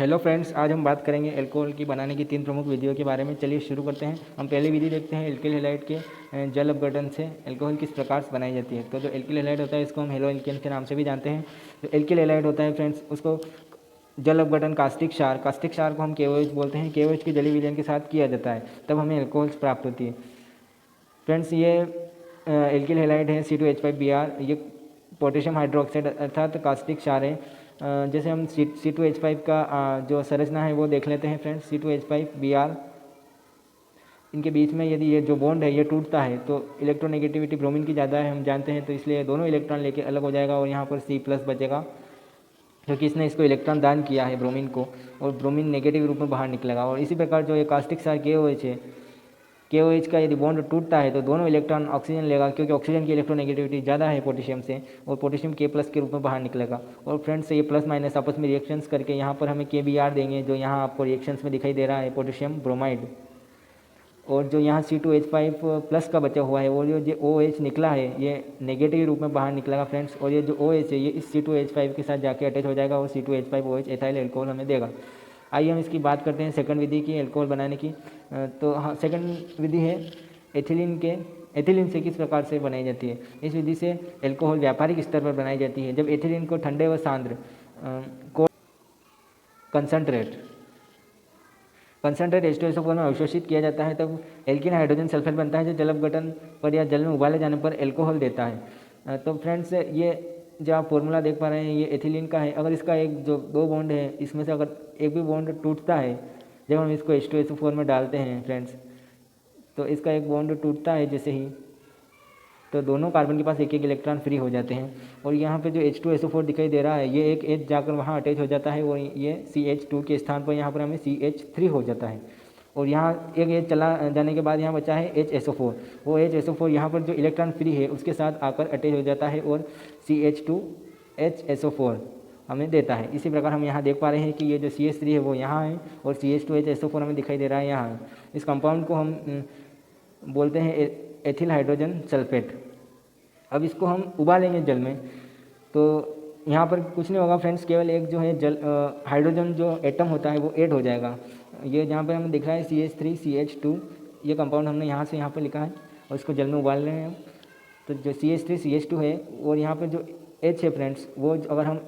Hello friends, आज हम बात करेंगे अल्कोहल की बनाने की 3 प्रमुख विधियों के बारे में। चलिए शुरू करते हैं। हम पहली विधि देखते हैं एल्किल हैलाइड के जल अपघटन से अल्कोहल किस प्रकार से बनाई जाती है। तो जो एल्किल हैलाइड होता है इसको हम हेलो एल्केन के नाम से भी जानते हैं। जो एल्किल हैलाइड होता है फ्रेंड्स, उसको जल अपघटन कास्टिक क्षार को हम KOH बोलते हैं। KOH के जलीय विलयन के साथ किया जाता है, तब हमें अल्कोहल प्राप्त होती है। फ्रेंड्स, ये एल्किल हैलाइड है C2H5Br। ये पोटेशियम हाइड्रोक्साइड अर्थात कास्टिक क्षार है। जैसे हम C2H5 का जो संरचना है वो देख लेते हैं फ्रेंड्स। C2H5Br, इनके बीच में यदि ये जो बॉन्ड है ये टूटता है तो इलेक्ट्रोनेगेटिविटी ब्रोमीन की ज़्यादा है, हम जानते हैं। तो इसलिए दोनों इलेक्ट्रॉन लेके अलग हो जाएगा और यहाँ पर C+ बचेगा, क्योंकि इसने इसको इलेक्ट्रॉन दान किया है ब्रोमीन को, और ब्रोमीन नेगेटिव रूप में बाहर निकलेगा। और इसी प्रकार जो ये कास्टिक क्षार KOH है, KOH का यदि बॉन्ड टूटता है तो दोनों इलेक्ट्रॉन ऑक्सीजन लेगा, क्योंकि ऑक्सीजन की इलेक्ट्रोनेगेटिविटी ज़्यादा है पोटेशियम से, और पोटेशियम K+ के रूप में बाहर निकलेगा। और फ्रेंड्स, ये प्लस माइनस आपस में रिएक्शंस करके यहाँ पर हमें KBr देंगे, जो यहाँ आपको रिएक्शंस में दिखाई दे रहा है, पोटेशियम ब्रोमाइड। और जो यहाँ C2H5+ का बचा हुआ है, और जो OH निकला है ये नेगेटिव रूप में बाहर निकलेगा फ्रेंड्स। और ये जो OH है ये इस C2H5 के साथ जाके अटैच हो जाएगा और C2H5OH एथाइल अल्कोहल हमें देगा। आइए हम इसकी बात करते हैं सेकंड विधि की, अल्कोहल बनाने की। तो हाँ, सेकंड विधि है एथिलीन से किस प्रकार से बनाई जाती है। इस विधि से अल्कोहल व्यापारिक स्तर पर बनाई जाती है। जब एथिलीन को ठंडे व सांद्र कंसनट्रेट H2SO4 में अवशोषित किया जाता है, तब एल्किन हाइड्रोजन सल्फेट बनता है, जो जल अपघटन पर या जल में उबाले जाने पर अल्कोहल देता है। तो फ्रेंड्स, ये जो आप फॉर्मूला देख पा रहे हैं ये एथिलीन का है। अगर इसका एक जो 2 बॉन्ड है, इसमें से अगर एक भी बॉन्ड टूटता है जब हम इसको H2SO4 में डालते हैं फ्रेंड्स, तो इसका एक बॉन्ड टूटता है जैसे ही, तो दोनों कार्बन के पास एक एक इलेक्ट्रॉन फ्री हो जाते हैं। और यहाँ पे जो H2SO4 दिखाई दे रहा है ये एक H जाकर वहाँ अटैच हो जाता है, और ये CH2 के स्थान पर यहाँ पर हमें CH3 हो जाता है। और यहाँ एक H चला जाने के बाद यहाँ बचा है HSO4। वो HSO4 यहाँ पर जो इलेक्ट्रॉन फ्री है उसके साथ आकर अटैच हो जाता है और CH2HSO4 हमें देता है। इसी प्रकार हम यहाँ देख पा रहे हैं कि ये जो CH3 है वो यहाँ है और CH2HSO4 हमें दिखाई दे रहा है यहाँ है। इस कंपाउंड को हम बोलते हैं एथिल हाइड्रोजन सल्फेट। अब इसको हम उबालेंगे जल में, तो यहाँ पर कुछ नहीं होगा फ्रेंड्स, केवल एक जो है जल हाइड्रोजन जो एटम होता है वो ऐड हो जाएगा। ये जहाँ पर हमें दिख रहा है CH3 CH2, ये कंपाउंड हमने यहाँ से यहाँ पर लिखा है और इसको जल में उबाल रहे हैं। तो जो CH3 CH2 है और यहाँ पर जो H है फ्रेंड्स, वो अगर हम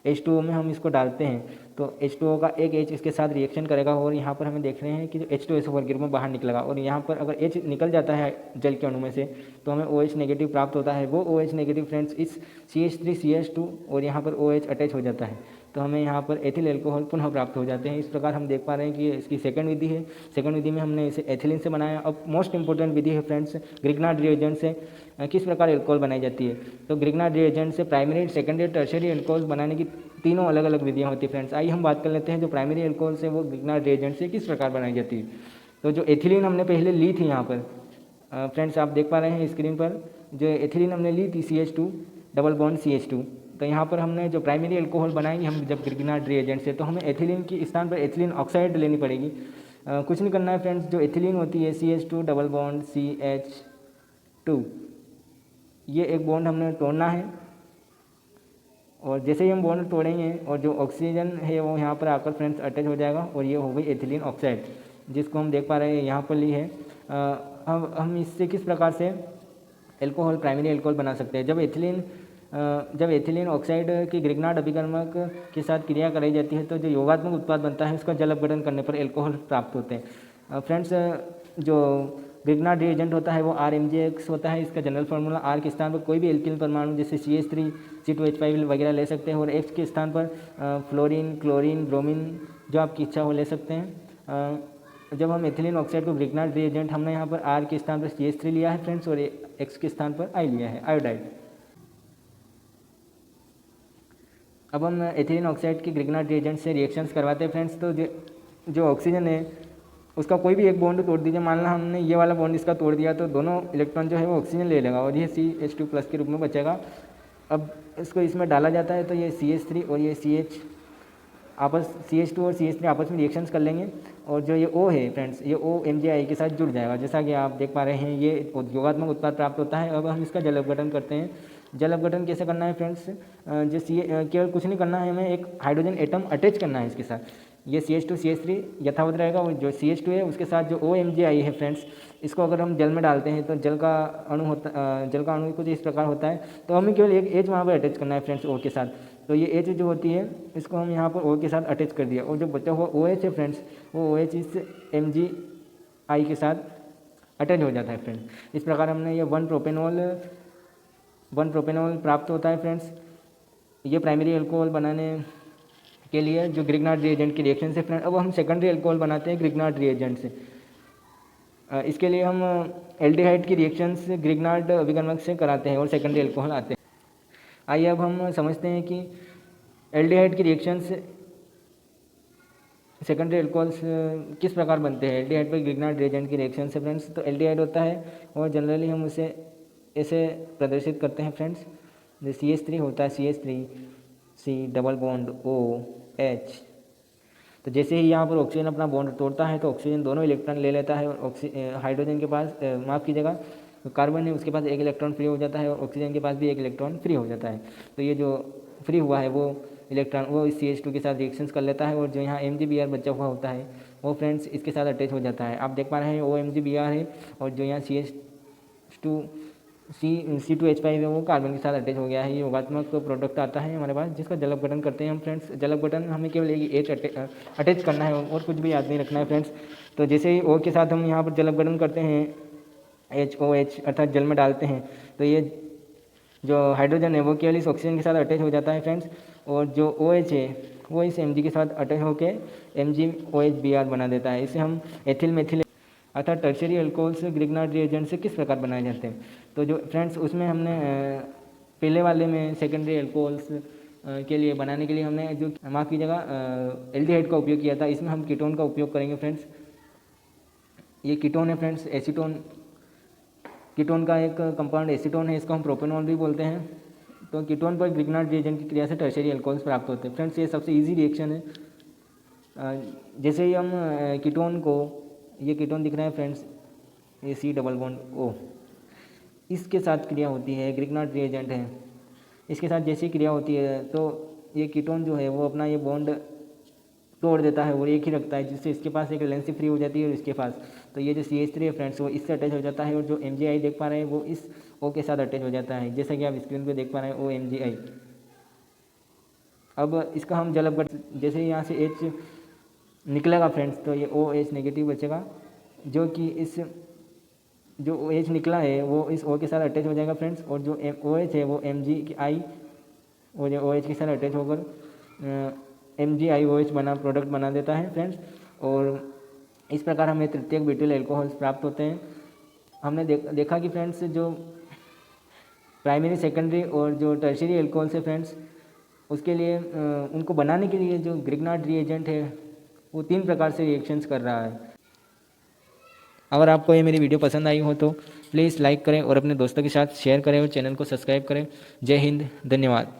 H2O में हम इसको डालते हैं तो H2O का एक H इसके साथ रिएक्शन करेगा, और यहाँ पर हमें देख रहे हैं कि जो H2SO4 के रूप में बाहर निकलेगा। और यहाँ पर अगर H निकल जाता है जल के अणु में से तो हमें OH नेगेटिव प्राप्त होता है। वो OH नेगेटिव फ्रेंड्स इस CH3 CH2 और यहाँ पर OH अटैच हो जाता है, तो हमें यहाँ पर एथिल अल्कोहल पुनः प्राप्त हो जाते हैं। इस प्रकार हम देख पा रहे हैं कि इसकी सेकंड विधि है। सेकंड विधि में हमने इसे एथिलीन से बनाया। अब मोस्ट इंपॉर्टेंट विधि है फ्रेंड्स, ग्रिग्नार्ड रिएजेंट से किस प्रकार अल्कोहल बनाई जाती है। तो ग्रिग्नार्ड रिएजेंट से प्राइमरी, सेकेंडरी, टर्शियरी अल्कोहल बनाने की तीनों अलग अलग विधियाँ होती है फ्रेंड्स। आइए हम बात कर लेते हैं जो प्राइमरी अल्कोहल से वो ग्रिग्नार्ड रिएजेंट से किस प्रकार बनाई जाती है। तो जो एथिलीन हमने पहले ली थी यहाँ पर फ्रेंड्स, आप देख पा रहे हैं स्क्रीन पर जो एथिलीन हमने ली थी CH2 डबल बॉन्ड CH2। तो यहाँ पर हमने जो प्राइमरी अल्कोहल बनाएंगे हम जब ग्रिग्नार्ड रिएजेंट से, तो हमें एथिलीन के स्थान पर एथिलीन ऑक्साइड लेनी पड़ेगी। कुछ नहीं करना है फ्रेंड्स, जो एथिलीन होती है CH2 डबल बॉन्ड CH2, ये एक बॉन्ड हमने तोड़ना है। और जैसे ही हम बॉन्ड तोड़ेंगे और जो ऑक्सीजन है वो यहाँ पर आकर फ्रेंड्स अटैच हो जाएगा, और ये हो गई एथिलीन ऑक्साइड, जिसको हम देख पा रहे हैं यहाँ पर ली है। हम इससे किस प्रकार से अल्कोहल, प्राइमरी अल्कोहल बना सकते हैं। जब एथिलीन ऑक्साइड की ग्रिग्नार्ड अभिकर्मक के साथ क्रिया कराई जाती है तो जो योगात्मक उत्पाद बनता है उसका जल अपघटन करने पर अल्कोहल प्राप्त होते हैं। फ्रेंड्स, जो ग्रिग्नार्ड रिएजेंट होता है वो RMgX होता है। इसका जनरल फार्मूला R के स्थान पर कोई भी एल्किल परमाणु जैसे CH3 C2H5 वगैरह ले सकते हैं, और X के स्थान पर फ्लोरीन, क्लोरीन, ब्रोमीन जो आपकी इच्छा हो ले सकते हैं। जब हम एथिलीन ऑक्साइड को ग्रिग्नार्ड रिएजेंट, हमने यहाँ पर R के स्थान पर CH3 लिया है फ्रेंड्स, और X के स्थान पर I लिया है, आयोडाइड। अब हम एथिलीन ऑक्साइड की ग्रिग्नार्ड रिएजेंट से रिएक्शंस करवाते हैं फ्रेंड्स। तो जो ऑक्सीजन है उसका कोई भी एक बॉन्ड तोड़ दीजिए। मान लो हमने ये वाला बॉन्ड इसका तोड़ दिया, तो दोनों इलेक्ट्रॉन जो है वो ऑक्सीजन ले लेगा और ये CH2+ के रूप में बचेगा। अब इसको इसमें डाला जाता है तो ये CH3 और ये CH2 और CH3 आपस में रिएक्शंस कर लेंगे, और जो ये O है फ्रेंड्स, ये O MgI के साथ जुड़ जाएगा। जैसा कि आप देख पा रहे हैं ये योगात्मक उत्पाद प्राप्त होता है। अब हम इसका जल अपघटन करते हैं। जल अपघटन कैसे करना है फ्रेंड्स, जो केवल कुछ नहीं करना है, हमें एक हाइड्रोजन एटम अटैच करना है इसके साथ। ये CH2CH3 यथावत रहेगा, और जो CH2 है उसके साथ जो OMG आई है फ्रेंड्स, इसको अगर हम जल में डालते हैं तो जल का अणु कुछ इस प्रकार होता है। तो हमें केवल एक H वहाँ पर अटैच करना है फ्रेंड्स O के साथ। तो ये H जो होती है इसको हम यहाँ पर O के साथ अटैच कर दिया, और जो बचा हुआ OH है फ्रेंड्स, वो OH इस MgI के साथ अटैच हो जाता है फ्रेंड्स। इस प्रकार हमने ये 1 प्रोपेनॉल प्राप्त होता है फ्रेंड्स। ये प्राइमरी अल्कोहल बनाने के लिए जो ग्रिग्नार्ड रिएजेंट की रिएक्शन से फ्रेंड, अब हम सेकेंडरी अल्कोहल बनाते हैं ग्रिग्नार्ड रिएजेंट से। इसके लिए हम एल्डिहाइड की रिएक्शंस ग्रिग्नार्ड अभिकर्मक से कराते हैं और सेकेंडरी अल्कोहल आते हैं। आइए अब हम समझते हैं कि एल्डिहाइड की रिएक्शंस सेकेंडरी अल्कोहल्स किस प्रकार बनते हैं एल्डिहाइड पर ग्रिग्नार्ड रिएजेंट की रिएक्शन से फ्रेंड्स। तो एल्डिहाइड होता है और जनरली हम उसे ऐसे प्रदर्शित करते हैं फ्रेंड्स, जो CH3 होता है, CH3C डबल बॉन्ड OH। तो जैसे ही यहाँ पर ऑक्सीजन अपना बॉन्ड तोड़ता है तो ऑक्सीजन दोनों इलेक्ट्रॉन ले लेता है, और हाइड्रोजन के पास माफ़ कीजिएगा कार्बन है उसके पास एक इलेक्ट्रॉन फ्री हो जाता है, और ऑक्सीजन के पास भी एक इलेक्ट्रॉन फ्री हो जाता है। तो ये जो फ्री हुआ है वो इलेक्ट्रॉन वो इस CH2 के साथ रिएक्शंस कर लेता है, और जो यहाँ MgBr बचा हुआ होता है वो फ्रेंड्स इसके साथ अटैच हो जाता है। आप देख पा रहे हैं OMgBr है, और जो यहाँ C2H5 है वो कार्बन के साथ अटैच हो गया है। ये योगात्मक प्रोडक्ट आता है हमारे पास, जिसका जल अपघटन करते हैं हम फ्रेंड्स। जल अपघटन हमें केवल एक H अटैच करना है और कुछ भी याद नहीं रखना है फ्रेंड्स। तो जैसे ही O के साथ हम यहाँ पर जल अपघटन करते हैं, HOH अर्थात जल में डालते हैं, तो ये जो हाइड्रोजन है वो केवल इस ऑक्सीजन के साथ अटैच हो जाता है फ्रेंड्स, और जो OH है वो इस Mg के साथ अटैच होकर MgOHBr बना देता है। इसे हम एथिल मेथिल अर्थात टर्शियरी अल्कोहल्स ग्रिग्नार्ड रिएजेंट से किस प्रकार बनाए जाते हैं। तो जो फ्रेंड्स उसमें हमने पहले वाले में सेकेंडरी अल्कोहल्स के लिए बनाने के लिए हमने जो माफ़ कीजिएगा एल्डिहाइड का उपयोग किया था, इसमें हम कीटोन का उपयोग करेंगे फ्रेंड्स। ये कीटोन है फ्रेंड्स, एसीटोन। कीटोन का एक कंपाउंड एसीटोन है, इसको हम प्रोपेनॉल भी बोलते हैं। तो कीटोन पर ग्रिग्नार्ड रिएजेंट की क्रिया से टर्शियरी अल्कोहल्स प्राप्त होते हैं फ्रेंड्स। ये सबसे ईजी रिएक्शन है। जैसे ही हम कीटोन को, ये कीटोन दिख रहा है फ्रेंड्स, ये C डबल बॉन्ड O, इसके साथ क्रिया होती है, ग्रिग्नार्ड रिएजेंट है, इसके साथ जैसी क्रिया होती है तो ये कीटोन जो है वो अपना ये बॉन्ड तोड़ देता है और एक ही रखता है, जिससे इसके पास एक वैलेंसी फ्री हो जाती है और इसके पास। तो ये जो CH3 है फ्रेंड्स वो इससे अटैच हो जाता है, और जो MgI देख पा रहे हैं वो इस O के साथ अटैच हो जाता है, जैसा कि आप स्क्रीन पे देख पा रहे हैं OMgI। अब इसका हम जल अपघटन, जैसे यहाँ से H निकलेगा फ्रेंड्स तो ये OH नेगेटिव बचेगा, जो कि इस जो OH निकला है वो इस O के साथ अटैच हो जाएगा फ्रेंड्स, और जो OH है वो MgI और जो OH के साथ अटैच होकर MgIOH प्रोडक्ट बना देता है फ्रेंड्स। और इस प्रकार हमें तृतीयक ब्यूटाइल अल्कोहल्स प्राप्त होते हैं। हमने देखा कि फ्रेंड्स जो प्राइमरी, सेकेंडरी और जो टर्शियरी अल्कोहल्स है फ्रेंड्स, उसके लिए उनको बनाने के लिए जो ग्रिग्नार्ड रिएजेंट है वो 3 प्रकार से रिएक्शंस कर रहा है। अगर आपको ये मेरी वीडियो पसंद आई हो तो प्लीज़ लाइक करें और अपने दोस्तों के साथ शेयर करें और चैनल को सब्सक्राइब करें। जय हिंद, धन्यवाद।